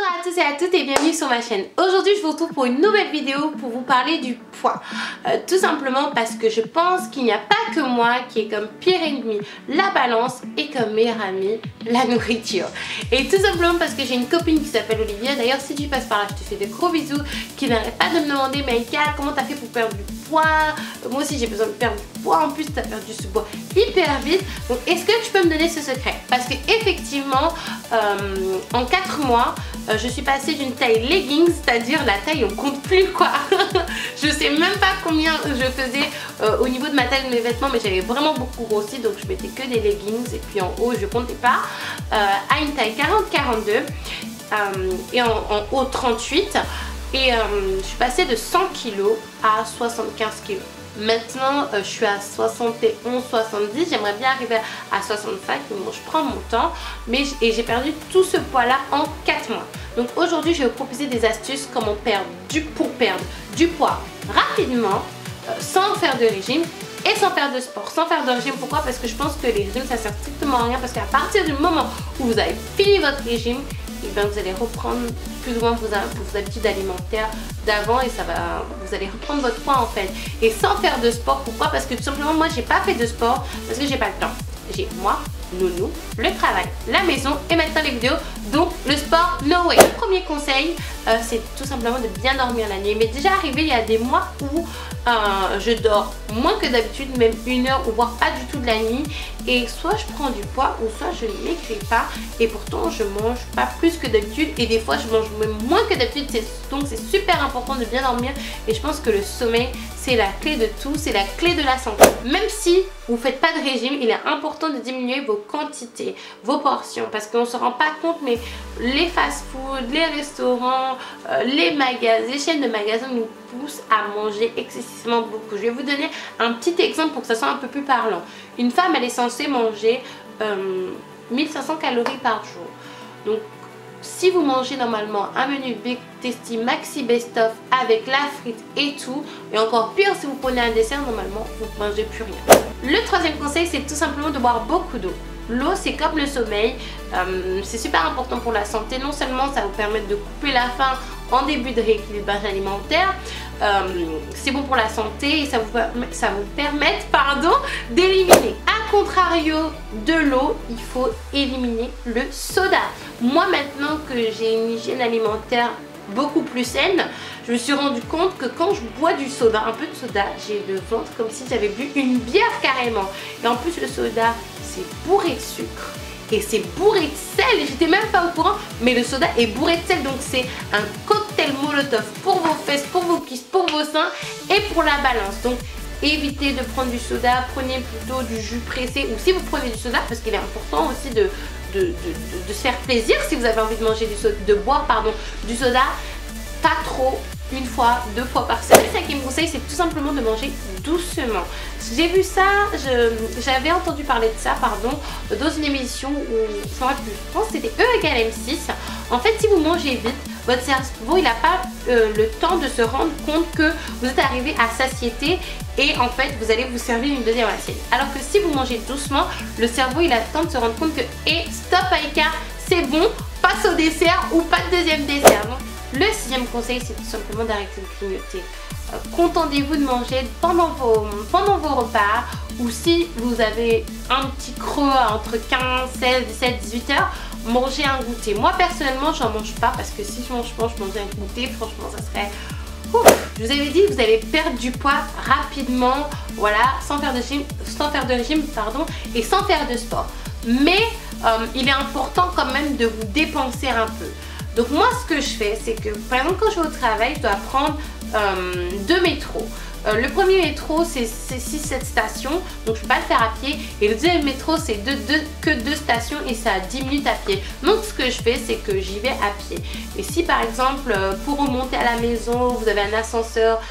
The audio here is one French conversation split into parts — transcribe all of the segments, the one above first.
Bonjour à tous et à toutes et bienvenue sur ma chaîne. Aujourd'hui je vous retrouve pour une nouvelle vidéo pour vous parler du poids. Tout simplement parce que je pense qu'il n'y a pas que moi qui est comme pire ennemi la balance et comme meilleur ami la nourriture. Et tout simplement parce que j'ai une copine qui s'appelle Olivia. D'ailleurs si tu passes par là je te fais de gros bisous, qui n'arrête pas de me demander Maïka comment t'as fait pour perdre du poids. Moi aussi j'ai besoin de perdre du poids, en plus t'as perdu ce poids hyper vite. Donc est-ce que tu peux me donner ce secret? Parce que effectivement en 4 mois je suis passée d'une taille leggings, c'est-à-dire la taille on compte plus quoi. Je sais même pas combien je faisais au niveau de ma taille de mes vêtements, mais j'avais vraiment beaucoup grossi, donc je mettais que des leggings et puis en haut je comptais pas, à une taille 40-42 et en haut 38 et je suis passée de 100 kg à 75 kg. Maintenant je suis à 71-70, j'aimerais bien arriver à 65, mais bon, je prends mon temps, et j'ai perdu tout ce poids là en 4 mois. Donc aujourd'hui je vais vous proposer des astuces comment pour perdre du poids rapidement, sans faire de régime et sans faire de sport. Sans faire de régime, pourquoi? Parce que je pense que les régimes ça sert strictement à rien, parce qu'à partir du moment où vous avez fini votre régime, et bien vous allez reprendre plus ou moins vos habitudes alimentaires d'avant et vous allez reprendre votre poids en fait. Et sans faire de sport, pourquoi? Parce que tout simplement moi j'ai pas fait de sport parce que j'ai pas le temps. J'ai moi, nounou, le travail, la maison et maintenant les vidéos, donc le sport, no way. Le premier conseil c'est tout simplement de bien dormir la nuit. Il m'est déjà arrivé il y a des mois où je dors moins que d'habitude, même 1 heure ou voire pas du tout de la nuit, et soit je prends du poids ou soit je ne maigris pas, et pourtant je mange pas plus que d'habitude et des fois je mange même moins que d'habitude. Donc c'est super important de bien dormir, et je pense que le sommeil c'est la clé de tout, c'est la clé de la santé. Même si vous faites pas de régime, il est important de diminuer vos quantités, vos portions, parce qu'on se rend pas compte, mais les fast-food, les restaurants, les chaînes de magasins nous poussent à manger excessivement beaucoup. Je vais vous donner un petit exemple pour que ça soit un peu plus parlant. Une femme elle est censée manger 1500 calories par jour. Donc si vous mangez normalement un menu Big Tasty Maxi Best Of avec la frite et tout, et encore pire si vous prenez un dessert, normalement vous ne mangez plus rien. Le troisième conseil c'est tout simplement de boire beaucoup d'eau. L'eau c'est comme le sommeil, c'est super important pour la santé. Non seulement ça vous permet de couper la faim en début de rééquilibrage alimentaire, c'est bon pour la santé et ça vous permet d'éliminer. A contrario de l'eau, il faut éliminer le soda. Moi maintenant que j'ai une hygiène alimentaire beaucoup plus saine, je me suis rendu compte que quand je bois du soda, un peu de soda, j'ai le ventre comme si j'avais bu une bière carrément. Et en plus le soda c'est bourré de sucre et c'est bourré de sel, j'étais même pas au courant, mais le soda est bourré de sel, donc c'est un cocktail molotov pour vos fesses, pour vos cuisses, pour vos seins et pour la balance. Donc évitez de prendre du soda, prenez plutôt du jus pressé, ou si vous prenez du soda, parce qu'il est important aussi de se faire plaisir si vous avez envie de manger de boire du soda, pas trop, 1 fois, 2 fois par semaine. Le cinquième conseil c'est tout simplement de manger doucement. J'ai vu ça, j'avais entendu parler de ça dans une émission où, je pense que c'était E=MC6. En fait si vous mangez vite, votre cerveau il n'a pas le temps de se rendre compte que vous êtes arrivé à satiété, et en fait vous allez vous servir une deuxième assiette. Alors que si vous mangez doucement, le cerveau il a le temps de se rendre compte que stop Aïka, c'est bon, passe au dessert ou pas de deuxième dessert. Donc, le 6e conseil c'est tout simplement d'arrêter de grignoter. Contentez-vous de manger pendant vos repas, ou si vous avez un petit creux entre 15, 16, 17, 18 heures, mangez un goûter. Moi personnellement j'en mange pas, parce que si je mange un goûter, franchement ça serait... Ouf. Je vous avais dit, vous allez perdre du poids rapidement, voilà, sans faire de régime et sans faire de sport. Mais il est important quand même de vous dépenser un peu. Donc moi ce que je fais c'est que par exemple quand je vais au travail, je dois prendre 2 métros. Le premier métro c'est 6-7 stations, donc je peux pas le faire à pied, et le deuxième métro c'est que 2 stations et c'est à 10 minutes à pied. Donc ce que je fais c'est que j'y vais à pied. Et si par exemple pour remonter à la maison vous avez un ascenseur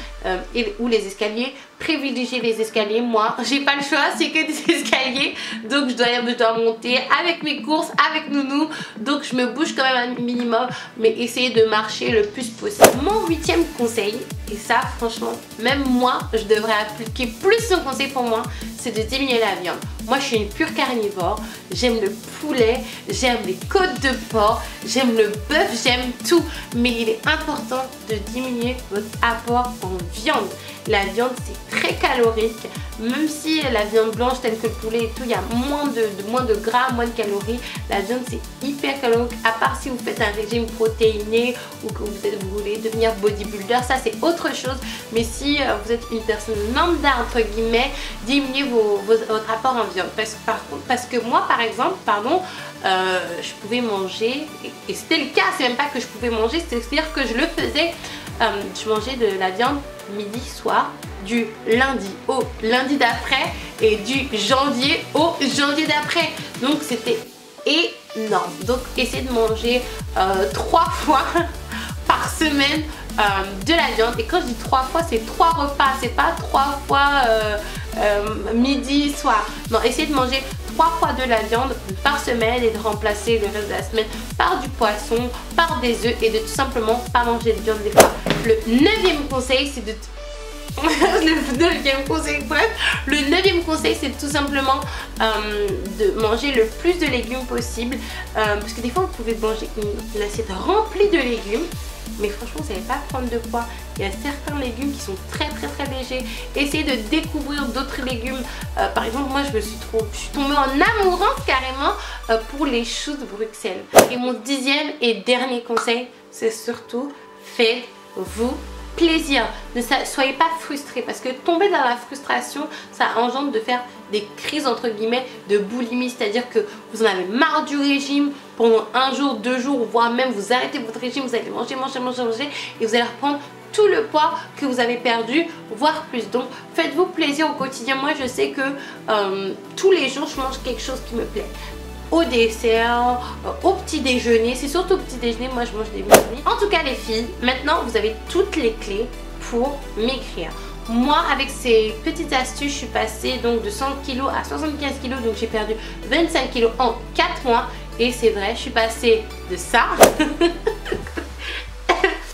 ou les escaliers, privilégiez les escaliers. Moi j'ai pas le choix, c'est que des escaliers, donc je dois monter avec mes courses, avec nounou, donc je me bouge quand même un minimum, mais essayez de marcher le plus possible. Mon 8e conseil, et ça franchement même moi je devrais appliquer plus ce conseil pour moi, c'est de diminuer la viande. Moi je suis une pure carnivore, j'aime le poulet, j'aime les côtes de porc, j'aime le bœuf, j'aime tout. Mais il est important de diminuer votre apport en viande. La viande c'est très calorique, même si la viande blanche telle que le poulet et tout, il y a moins de gras, moins de calories. La viande c'est hyper calorique, à part si vous faites un régime protéiné ou que vous voulez devenir bodybuilder, ça c'est autre chose. Mais si vous êtes une personne lambda entre guillemets, diminuez votre apport en viande. Parce que moi par exemple, je pouvais manger, et c'était le cas, c'est même pas que je pouvais manger, c'est-à-dire que je le faisais, je mangeais de la viande midi, soir, du lundi au lundi d'après et du janvier au janvier d'après. Donc c'était énorme. Donc essayez de manger 3 fois par semaine de la viande. Et quand je dis 3 fois, c'est 3 repas, c'est pas 3 fois midi, soir. Non, essayez de manger 3 fois de la viande par semaine et de remplacer le reste de la semaine par du poisson, par des œufs et de tout simplement pas manger de viande des fois. Le 9e conseil, c'est de le 9e conseil, c'est tout simplement de manger le plus de légumes possible, parce que des fois vous pouvez manger une assiette remplie de légumes, mais franchement vous n'allez pas prendre de poids. Il y a certains légumes qui sont très légers. Essayez de découvrir d'autres légumes. Par exemple, moi je suis tombée en amourance carrément pour les choux de Bruxelles. Et mon 10e et dernier conseil, c'est surtout faites-vous plaisir. Ne soyez pas frustrés, parce que tomber dans la frustration, ça engendre de faire des crises entre guillemets de boulimie, c'est-à-dire que vous en avez marre du régime pendant 1 jour, 2 jours, voire même vous arrêtez votre régime, vous allez manger et vous allez reprendre tout le poids que vous avez perdu, voire plus. Donc faites-vous plaisir au quotidien. Moi je sais que tous les jours je mange quelque chose qui me plaît. Au dessert, au petit déjeuner, c'est surtout au petit déjeuner, moi je mange des muesli. En tout cas les filles, maintenant vous avez toutes les clés pour maigrir. Moi avec ces petites astuces, je suis passée donc de 100 kg à 75 kg, donc j'ai perdu 25 kg en 4 mois. Et c'est vrai, je suis passée de ça.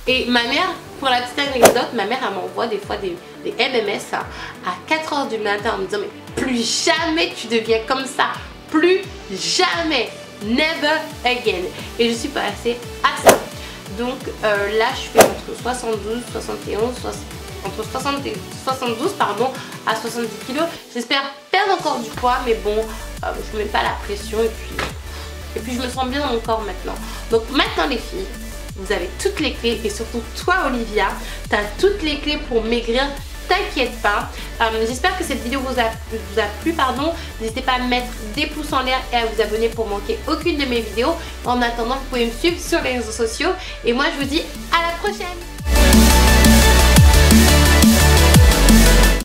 Et ma mère, pour la petite anecdote, ma mère elle m'envoie des fois des MMS à 4 h du matin en me disant mais plus jamais tu deviens comme ça. Plus jamais, never again. Et je suis passée à ça. Donc là je fais entre 72, 71, entre 60 et 72 pardon, à 70 kg. J'espère perdre encore du poids, mais bon, je ne mets pas la pression et puis je me sens bien dans mon corps maintenant. Donc maintenant les filles, vous avez toutes les clés, et surtout toi Olivia, tu as toutes les clés pour maigrir. T'inquiète pas. J'espère que cette vidéo vous a plu. N'hésitez pas à mettre des pouces en l'air et à vous abonner pour manquer aucune de mes vidéos. En attendant, vous pouvez me suivre sur les réseaux sociaux. Et moi, je vous dis à la prochaine.